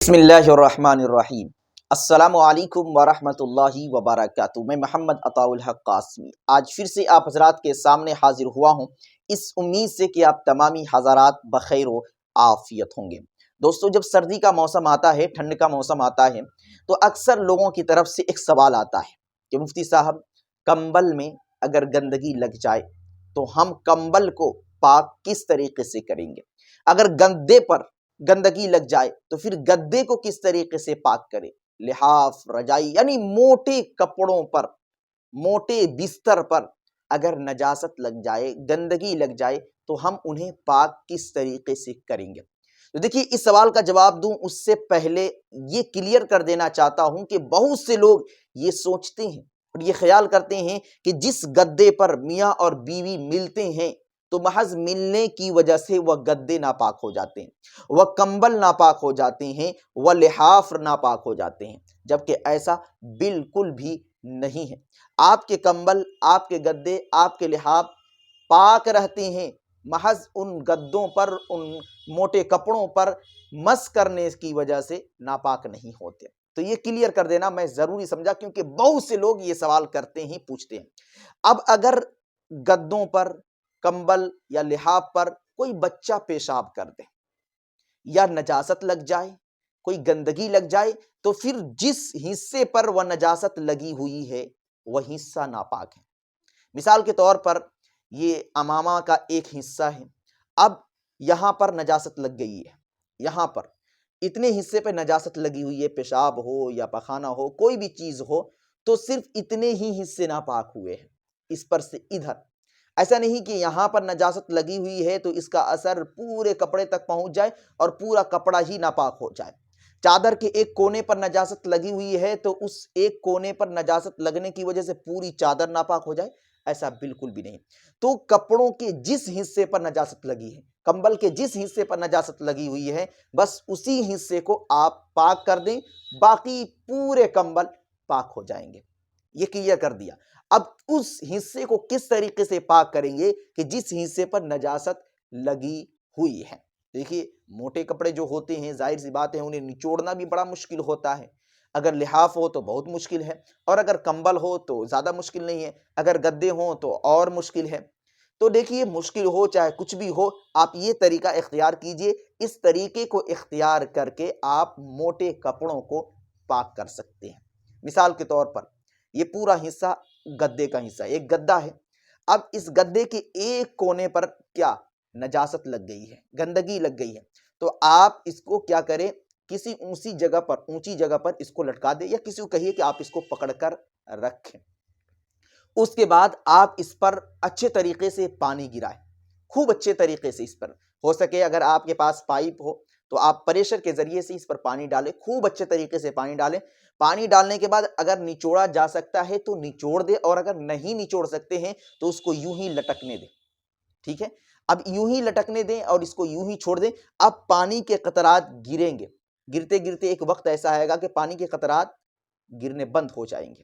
بسم اللہ الرحمن الرحیم۔ السلام علیکم ورحمۃ اللہ وبرکاتہ۔ میں محمد عطاء الحق قاسمی آج پھر سے آپ حضرات کے سامنے حاضر ہوا ہوں، اس امید سے کہ آپ تمامی حضرات بخیر و عافیت ہوں گے۔ دوستو، جب سردی کا موسم آتا ہے، ٹھنڈ کا موسم آتا ہے، تو اکثر لوگوں کی طرف سے ایک سوال آتا ہے کہ مفتی صاحب، کمبل میں اگر گندگی لگ جائے تو ہم کمبل کو پاک کس طریقے سے کریں گے؟ اگر گدے پر گندگی لگ جائے تو پھر گدے کو کس طریقے سے پاک کرے؟ لحاف، رجائی یعنی موٹے کپڑوں پر، موٹے بستر پر اگر نجاست لگ جائے، گندگی لگ جائے تو ہم انہیں پاک کس طریقے سے کریں گے؟ تو دیکھیے، اس سوال کا جواب دوں اس سے پہلے یہ کلیئر کر دینا چاہتا ہوں کہ بہت سے لوگ یہ سوچتے ہیں اور یہ خیال کرتے ہیں کہ جس گدے پر میاں اور بیوی ملتے ہیں تو محض ملنے کی وجہ سے وہ گدے ناپاک ہو جاتے ہیں، وہ کمبل ناپاک ہو جاتے ہیں، وہ لحاف ناپاک ہو جاتے ہیں، جبکہ ایسا بالکل بھی نہیں ہے۔ آپ کے کمبل، آپ کے گدے، آپ کے لحاف پاک رہتے ہیں، محض ان گدوں پر، ان موٹے کپڑوں پر مس کرنے کی وجہ سے ناپاک نہیں ہوتے۔ تو یہ کلیئر کر دینا میں ضروری سمجھا، کیونکہ بہت سے لوگ یہ سوال کرتے ہیں، پوچھتے ہیں۔ اب اگر گدوں پر، کمبل یا لحاف پر کوئی بچہ پیشاب کر دے یا نجاست لگ جائے، کوئی گندگی لگ جائے، تو پھر جس حصے پر وہ نجاست لگی ہوئی ہے وہ حصہ ناپاک ہے۔ مثال کے طور پر یہ امامہ کا ایک حصہ ہے، اب یہاں پر نجاست لگ گئی ہے، یہاں پر اتنے حصے پہ نجاست لگی ہوئی ہے، پیشاب ہو یا پخانہ ہو، کوئی بھی چیز ہو، تو صرف اتنے ہی حصے ناپاک ہوئے ہیں، اس پر سے ادھر۔ ایسا نہیں کہ یہاں پر نجاست لگی ہوئی ہے تو اس کا اثر پورے کپڑے تک پہنچ جائے اور پورا کپڑا ہی ناپاک ہو جائے۔ چادر کے ایک کونے پر نجاست لگی ہوئی ہے تو اس ایک کونے پر نجاست لگنے کی وجہ سے پوری چادر ناپاک ہو جائے، ایسا بالکل بھی نہیں۔ تو کپڑوں کے جس حصے پر نجاست لگی ہے، کمبل کے جس حصے پر نجاست لگی ہوئی ہے، بس اسی حصے کو آپ پاک کر دیں، باقی پورے کمبل پاک ہو جائیں گے۔ یہ کلیئر کر دیا۔ اب اس حصے کو کس طریقے سے پاک کریں گے کہ جس حصے پر نجاست لگی ہوئی ہے؟ دیکھیے، موٹے کپڑے جو ہوتے ہیں، ظاہر سی بات ہے انہیں نچوڑنا بھی بڑا مشکل ہوتا ہے۔ اگر لحاف ہو تو بہت مشکل ہے، اور اگر کمبل ہو تو زیادہ مشکل نہیں ہے، اگر گدے ہوں تو اور مشکل ہے۔ تو دیکھیے، مشکل ہو چاہے کچھ بھی ہو، آپ یہ طریقہ اختیار کیجئے۔ اس طریقے کو اختیار کر کے آپ موٹے کپڑوں کو پاک کر سکتے ہیں۔ مثال کے طور پر یہ پورا حصہ گدے کا حصہ، ایک گدا ہے، اب اس گدے کے ایک کونے پر کیا نجاست لگ گئی ہے، گندگی لگ گئی ہے، تو آپ اس کو کیا کریں، کسی اونچی جگہ پر اس کو لٹکا دیں، یا کسی کو کہیے کہ آپ اس کو پکڑ کر رکھیں۔ اس کے بعد آپ اس پر اچھے طریقے سے پانی گرائیں، خوب اچھے طریقے سے۔ اس پر ہو سکے اگر آپ کے پاس پائپ ہو تو آپ پریشر کے ذریعے سے اس پر پانی ڈالیں، خوب اچھے طریقے سے پانی ڈالیں۔ پانی ڈالنے کے بعد اگر نچوڑا جا سکتا ہے تو نچوڑ دے، اور اگر نہیں نچوڑ سکتے ہیں تو اس کو یوں ہی لٹکنے دیں، ٹھیک ہے؟ اب یوں ہی لٹکنے دیں اور اس کو یوں ہی چھوڑ دیں۔ اب پانی کے قطرات گریں گے، گرتے گرتے ایک وقت ایسا آئے گا کہ پانی کے قطرات گرنے بند ہو جائیں گے۔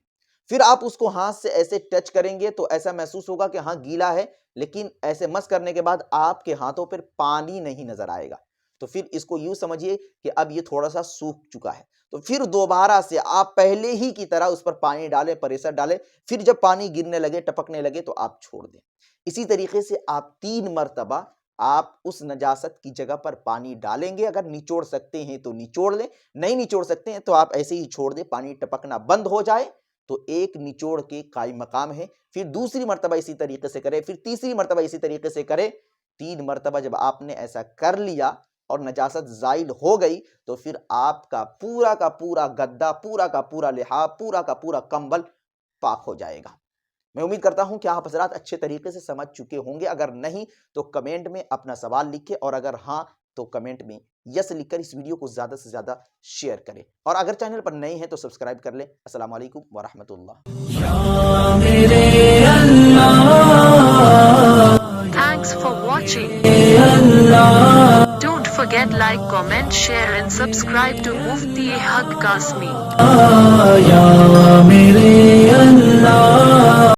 پھر آپ اس کو ہاتھ سے ایسے ٹچ کریں گے تو ایسا محسوس ہوگا کہ ہاں گیلا ہے، لیکن ایسے مس کرنے کے بعد آپ کے ہاتھوں پر پانی نہیں نظر آئے گا، تو پھر اس کو یوں سمجھیے کہ اب یہ تھوڑا سا سوکھ چکا ہے۔ تو پھر دوبارہ سے آپ پہلے ہی کی طرح اس پر پانی ڈالیں، پریشر ڈالیں، پھر جب پانی گرنے لگے، ٹپکنے لگے تو آپ چھوڑ دیں۔ اسی طریقے سے آپ 3 مرتبہ آپ اس نجاست کی جگہ پر پانی ڈالیں گے۔ اگر نچوڑ سکتے ہیں تو نچوڑ لیں، نہیں نچوڑ سکتے ہیں تو آپ ایسے ہی چھوڑ دیں، پانی ٹپکنا بند ہو جائے تو ایک نچوڑ کے قائم مقام ہے۔ پھر دوسری مرتبہ اسی طریقے سے کریں، پھر تیسری مرتبہ اسی طریقے سے کریں۔ 3 مرتبہ جب آپ نے ایسا کر لیا اور نجاست زائل ہو گئی تو پھر آپ کا پورا گدا، پورا کا پورا لحاف، پورا کا پورا کمبل پاک ہو جائے گا۔ میں امید کرتا ہوں کہ آپ حضرات اچھے طریقے سے سمجھ چکے ہوں گے۔ اگر نہیں تو کمنٹ میں اپنا سوال لکھیں، اور اگر ہاں تو کمنٹ میں یس لکھ کر اس ویڈیو کو زیادہ سے زیادہ شیئر کریں، اور اگر چینل پر نئے ہیں تو سبسکرائب کر لیں۔ السلام علیکم ورحمۃ اللہ۔ Thanks for watching. Don't forget like, comment, share and subscribe to Mufti Haq Kasmi.